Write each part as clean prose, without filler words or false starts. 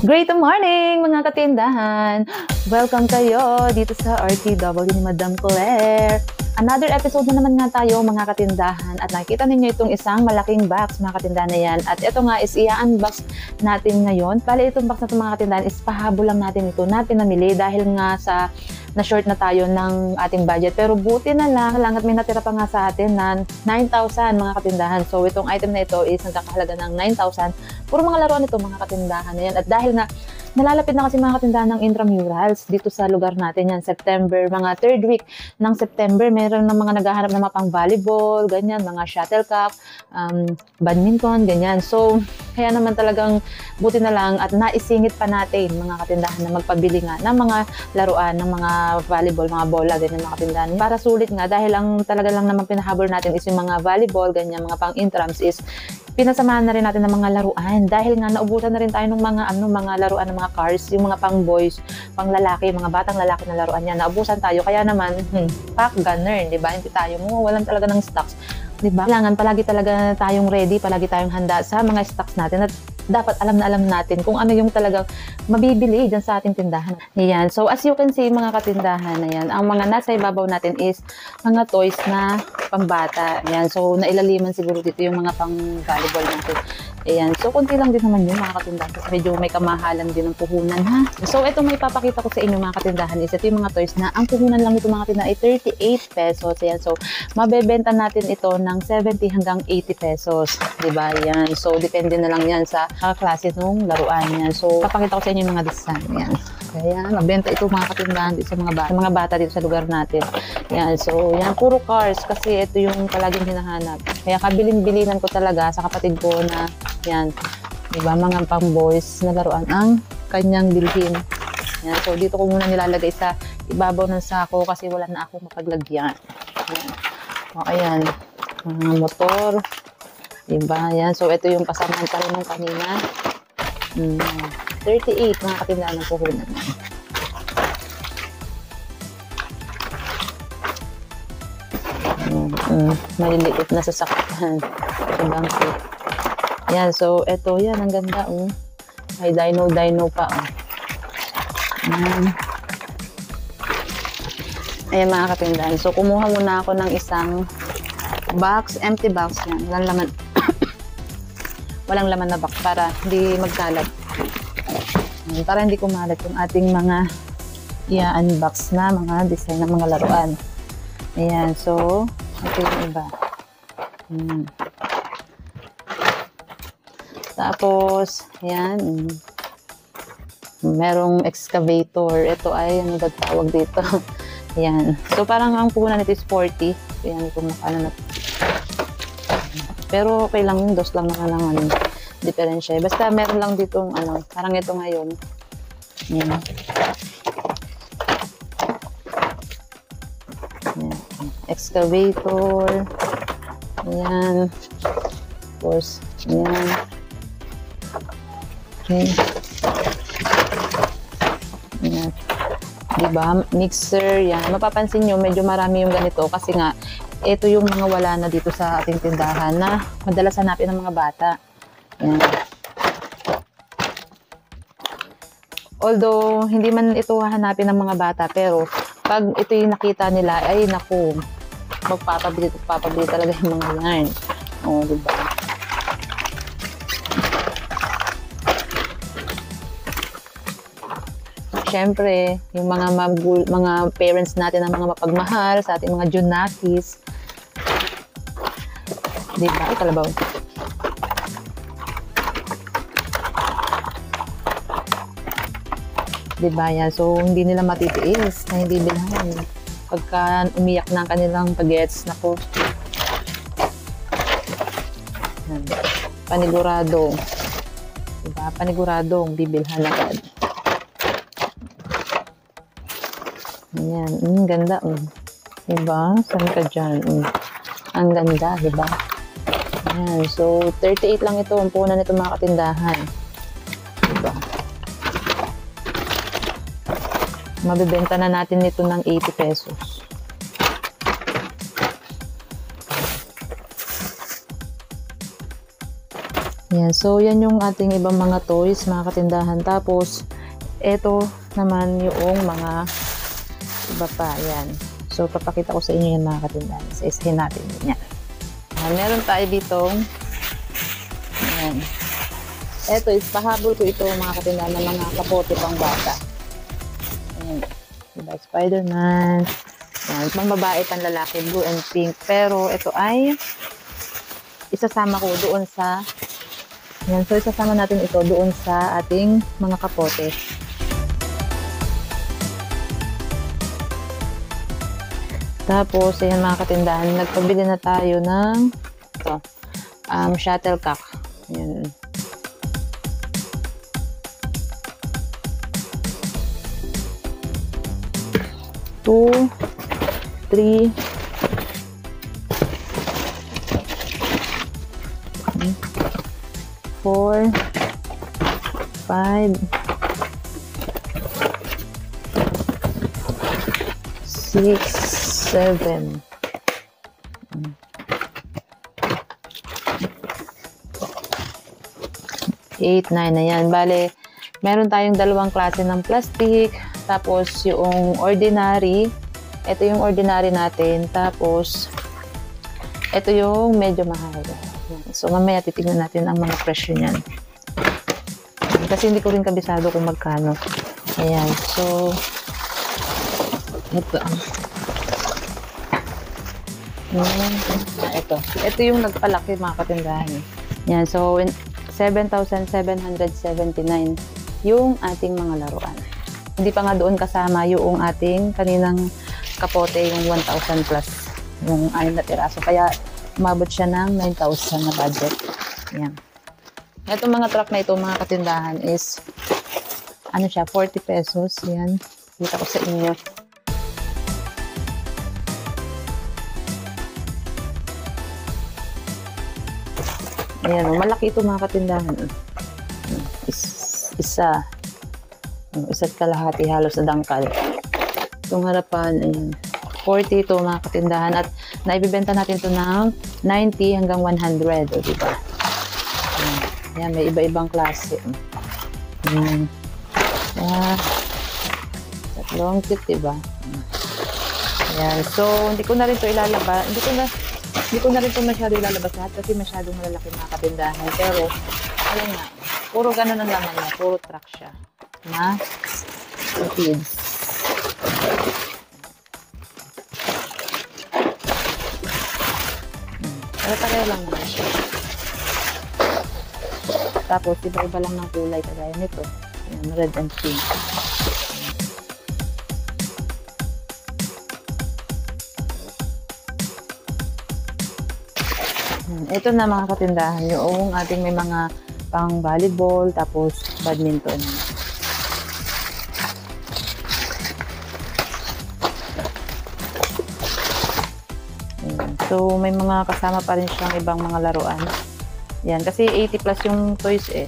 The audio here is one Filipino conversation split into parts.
Great morning mga katindahan! Welcome kayo dito sa RTW ni Madam Claire. Another episode na naman nga tayo mga katindahan at nakikita ninyo itong isang malaking box mga katindahan na yan. At ito nga is i-unbox natin ngayon. Bali itong box na ito mga katindahan is pahabol lang natin ito na pinamili dahil nga sa na-short na tayo ng ating budget. Pero buti na lang at may natira pa nga sa atin na 9,000 mga katindahan. So itong item na ito is nagkakahalaga ng 9,000. Puro mga laruan ito mga katindahan na yan. At dahil na nalalapit na kasi mga katindahan ng intramurals dito sa lugar natin yan, September, mga third week ng September, meron ng mga naghahanap ng mga pang volleyball, ganyan, mga shuttlecock, badminton, ganyan. So, kaya naman talagang buti na lang at naisingit pa natin mga katindahan na magpabili nga ng mga laruan, ng mga volleyball, mga bola, ganyan mga katindahan. Para sulit nga, dahil ang talaga lang naman pinahabol natin is yung mga volleyball, ganyan, mga pang intrams is pinasamahan na rin natin ng mga laruan dahil nga naubusan na rin tayo ng mga laruan ng mga cars, yung mga pang boys, pang lalaki, mga batang lalaki na laruan yan. Naubusan tayo kaya naman pack gunner, 'di ba? Hindi tayo walan talaga ng stocks, 'di ba? Kailangan palagi talaga tayong ready, palagi tayong handa sa mga stocks natin at dapat alam na alam natin kung ano yung talagang mabibili dyan sa ating tindahan. Ayan. So, as you can see, mga katindahan na yan, ang mga nasa ibabaw natin is mga toys na pambata. Ayan. So, nailaliman siguro dito yung mga pang volleyball natin. Ayan. So, kunti lang din naman yun, mga katindahan. Medyo may kamahalan din ng puhunan, ha? So, ito may papakita ko sa inyo, mga katindahan, is ito yung mga toys na ang puhunan lang ito, mga katindahan, ay 38 pesos. Ayan. So, mabebenta natin ito ng 70 hanggang 80 pesos. Diba? Ayan. So, depende na lang yan sa klase nung laruan yan. So, papakita ko sa inyo yung mga design. Yan. Kaya, mabenta ito mga katindahan dito sa mga bata dito sa lugar natin. Yan. So, yan. Puro cars kasi ito yung palaging hinahanap. Kaya, kabilin-bilinan ko talaga sa kapatid ko na yan. Diba? Mga pang boys na laruan ang kanyang bilhin. Yan. So, dito ko muna nilalagay sa ibabaw ng sako kasi wala na akong mapaglagyan. Yan. O, ayan. Mga motor. Diba? Yan. So, ito yung pasamaan pa rin ng kanina. 38 mga katindahan ng puhunan. Maliliit na sasakyan. Bangko. Yan. So, ito. Yan. Ang ganda. May dino pa. Yan. Ayan mga katindahan. So, kumuha muna ako ng isang box. Empty box yan. Walang laman na box para hindi magkalat. Para hindi kumalat yung ating mga i-unbox na mga design ng mga laruan. Ayan. So, ito yung iba. Tapos, ayan. Merong excavator. Ito ay, ano ba tawag dito? Ayan. So, parang ang puhunan nito is 40. Ayan, kung makano na. Pero okay lang yung dos lang naman diferensya. Basta meron lang ditong parang ito ngayon. Yan. Yan. Excavator. Ayan. Of course. Ayan. Okay. Ayan. Diba? Mixer. Yan. Mapapansin nyo, medyo marami yung ganito kasi nga ito yung mga wala na dito sa ating tindahan na madalas hanapin ng mga bata. Yan. Although, hindi man ito hanapin ng mga bata, pero pag ito yung nakita nila, ay naku, magpapabili talaga yung mga yan. O, diba? Siyempre, yung mga parents natin ang mga mapagmahal sa ating mga junakis. Diba? Ay, kalabaw. Diba yan? So, hindi nila matitiis na hindi bilhan. Pagka umiyak na ang kanilang bagets, naku. Panigurado. Diba? Paniguradong bibilhan agad. Ayan. Ganda. Diba? Saan ka dyan? Ang ganda. Diba? Ayan. So, 38 lang ito. Ang puhunan nito mga katindahan. Diba? Mabibenta na natin nito ng 80 pesos. Yan. So, yan yung ating ibang mga toys, mga katindahan. Tapos, ito naman yung mga iba pa. Yan. So, papakita ko sa inyo yan, mga katindahan. Isa-isahin natin yan. Meron tayo ditong yan. Ito is pahabol ko ito, mga katindahan, ng mga kapote pang bata. Yan. Diba? Spider-Man. Yan. Pang babae, pang lalaki, blue and pink. Pero, ito ay isasama ko doon sa yan. So, isasama natin ito doon sa ating mga kapote. Tapos, ayan mga katindahan, nagpabili na tayo ng ito, shuttlecock. Ayan. Two, three, 4, 5, 6, 7. 8, 9 na yan. Bale, meron tayong dalawang klase ng plastic. Tapos, yung ordinary. Ito yung ordinary natin. Tapos, ito yung medyo mahal. So, mamaya titignan natin ang mga presyo niyan. Kasi hindi ko rin kabisado kung magkano. Ayan. So, ito. Ito yung nagpalaki, mga katindahan. Ayan. So, 7,779 yung ating mga laruan. Hindi pa nga doon kasama yung ating kaninang kapote, yung 1,000 plus. Yung 6 na piraso. Kaya, umabot siya ng 9,000 na budget. Ayan. Itong mga truck na ito, mga katindahan, is ano siya, 40 pesos. Ayan. Kita ko sa inyo. Ayan. Malaki ito, mga katindahan. Isa't kalahati halos na dangkal. Itong harapan, ayan. 40 ito, mga katindahan, at naibibenta natin ito ng 90 hanggang 100, o diba? Ayan, may iba-ibang klase. Ayan. Long tip, diba? Ayan, so, hindi ko na rin ito ilalabas. Hindi ko na rin ito masyado ilalabas lahat kasi masyadong malalaki, mga katindahan. Pero, alam nga, puro ganun ang laman na, puro truck siya. Na, kids. Kaya lang naman siya. Tapos, iba-iba lang ng kulay kagaya nito. Ayan, red and pink. Ayan, ito na, mga katindahan, yung ating may mga pang volleyball, tapos badminton. So, may mga kasama pa rin siyang ibang mga laruan. Yan, kasi 80 plus yung toys eh.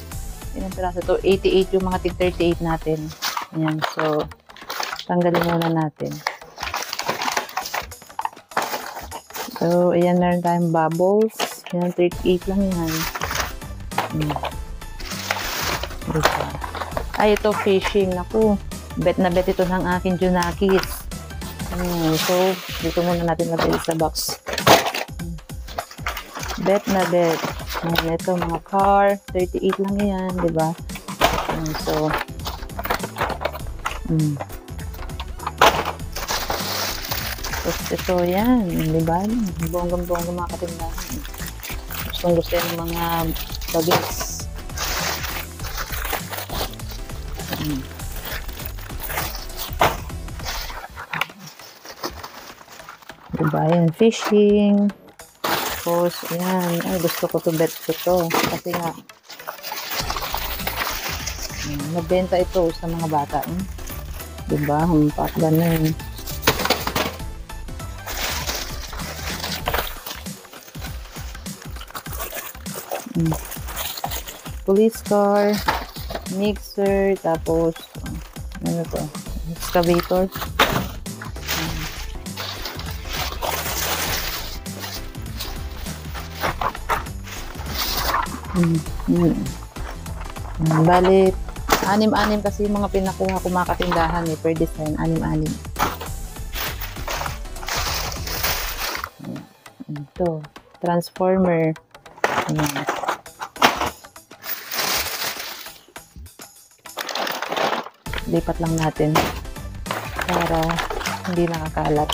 Ilang piraso to? 88 yung mga tig 38 natin. Yan, so, tanggalin muna natin. So, ayan, meron tayong bubbles. Yan, 38 lang yan. Ay, ito, fishing. Naku, bet na bet ito ng aking Junakis. So, dito muna natin lagay sa box. Bet na bet. Ito, mga car. 38 lang yan, diba? So, tapos ito, yan. Diba? Bonggang-bonggang mga katindahan. Gusto yan ng mga bagets. Diba? Yan, fishing. Tapos, ayan. Ay, gusto ko to bet ko to. Kasi nga, nabenta ito sa mga bata. Diba? Humpak ganun. Police car, mixer, tapos, ano to? Excavator. Bali, 6 kasi yung mga pinakuha ko mga katindahan per design. 6. Ito, transformer. Ayan. Lipat lang natin para hindi nakakalat.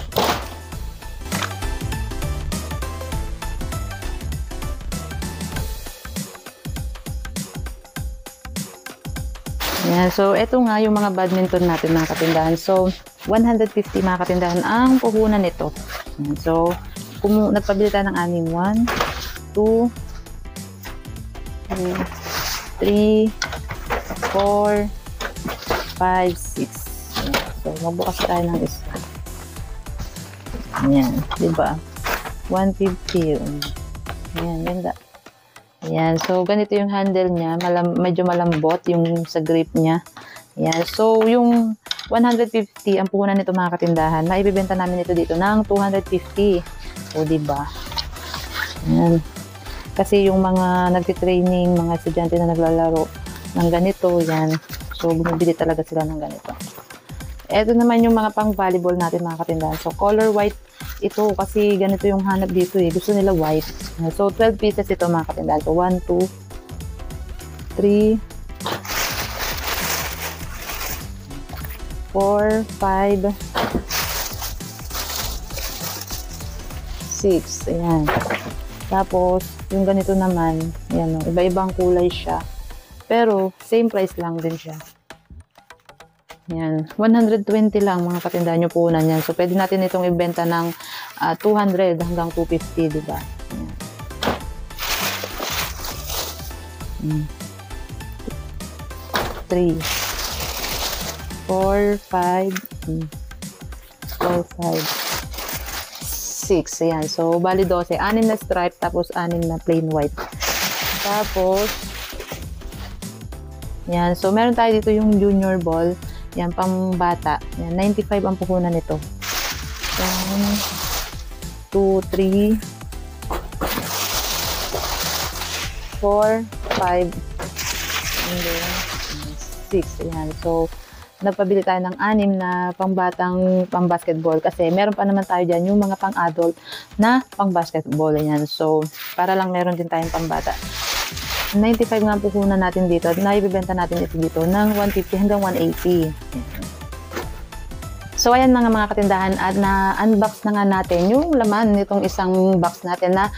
Ayan. So, ito nga yung mga badminton natin mga katindahan. So, 150 mga katindahan ang puhunan nito. Ayan. So, kung nagpabili tayo ng 6, 1, 2, 3, 4, 5, 6. Ayan. So, magbukas tayo ng isa. Ayan. Diba? 150. Ayan. Ganda. Ayan. So, ganito yung handle niya. Medyo malambot yung sa grip niya. Ayan. So, yung 150 ang puhunan nito mga katindahan. Maibibenta namin ito dito ng 250. O, diba? Ayan. Kasi yung mga nagtitraining, mga estudyante na naglalaro ng ganito, yan. So, bumibili talaga sila ng ganito. Ito naman yung mga pang-volleyball natin mga katindahan. So, color white ito kasi ganito yung hanap dito eh. Gusto nila white. So, 12 pieces ito mga katindahan. So, 1, 2, 3, 4, 5, 6. Ayan. Tapos, yung ganito naman, ayan, iba-ibang kulay siya. Pero, same price lang din siya. Ayan. 120 lang mga katindahan yung puhunan yan. So, pwede natin itong ibenta ng 200 hanggang 250, diba? Ayan. 3, 4, 5, 4, 5, 6. Ayan. So, bali 12. 6 na stripe, tapos 6 na plain white. Tapos, yan. So, meron tayo dito yung junior ball. Yan, pang bata. Yan, 95 ang puhunan nito. 1, 2, 3, 4, 5, and then 6. Ayan. So, nagpabili tayo ng 6 na pangbatang pang-basketball kasi meron pa naman tayo dyan yung mga pang-adult na pang-basketball. Yan. So, para lang meron din tayong pang-bata. 95 nga puhunan natin dito at naibibenta natin ito dito ng 150 hanggang 180. So, ayan mga katindahan at na-unbox na nga natin yung laman nitong isang box natin na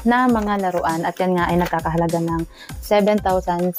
na mga laruan at yan nga ay nagkakahalaga ng 7,779.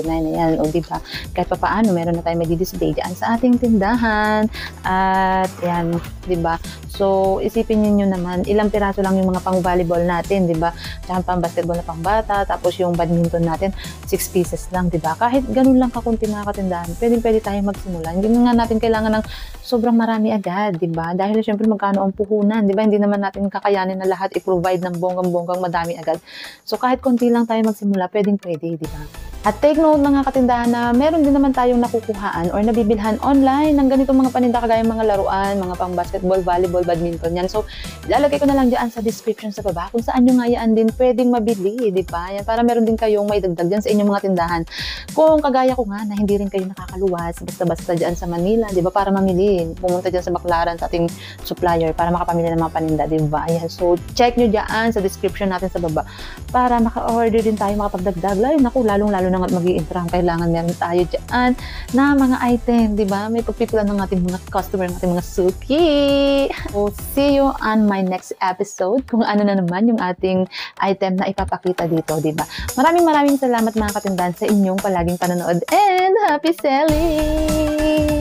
Ayan, o diba? Kahit pa paano, meron na tayo mag-display dyan sa ating tindahan at yan, diba? So, isipin niyo naman, ilang piraso lang yung mga pang-volleyball natin, diba? Tsaka pang-basketball na pang-bata, tapos yung badminton natin, 6 pieces lang, diba? Kahit ganun lang kakunti mga katindahan, pwede tayong magsimula. Hindi nga natin kailangan ng sobrang marami agad, diba? Dahil syempre magkano ang puhunan, diba? Hindi naman natin kakayanin na lahat i-provide ng bonggang-bonggang madami agad. So, kahit konti lang tayo magsimula, pwede, diba? At take note mga katindahan na meron din naman tayong nakukuhaan or nabibilhan online ng ganitong mga paninda kagaya mga laruan, mga pang basketball, volleyball, badminton yan. So, ilalagay ko na lang dyan sa description sa baba kung saan nyo nga yan din pwedeng mabili, di ba? Yan, para meron din kayong may dagdag dyan sa inyong mga tindahan. Kung kagaya ko nga na hindi rin kayo nakakaluwas, basta-basta dyan sa Manila, di ba? Para mamili, pumunta dyan sa Baclaran sa ating supplier para makapamili ng mga paninda, di ba? Yan. So, check nyo dyan sa description natin sa baba para maka-order din tayo, makapagdagdag. Lalong-lalo na mag-i-intram, kailangan meron tayo dyan na mga item, di ba? May pagpipilan ng ating mga customer, ng ating mga suki. So, see you on my next episode kung ano na naman yung ating item na ipapakita dito, di ba? Maraming salamat mga katindahan sa inyong palaging panonood and happy selling!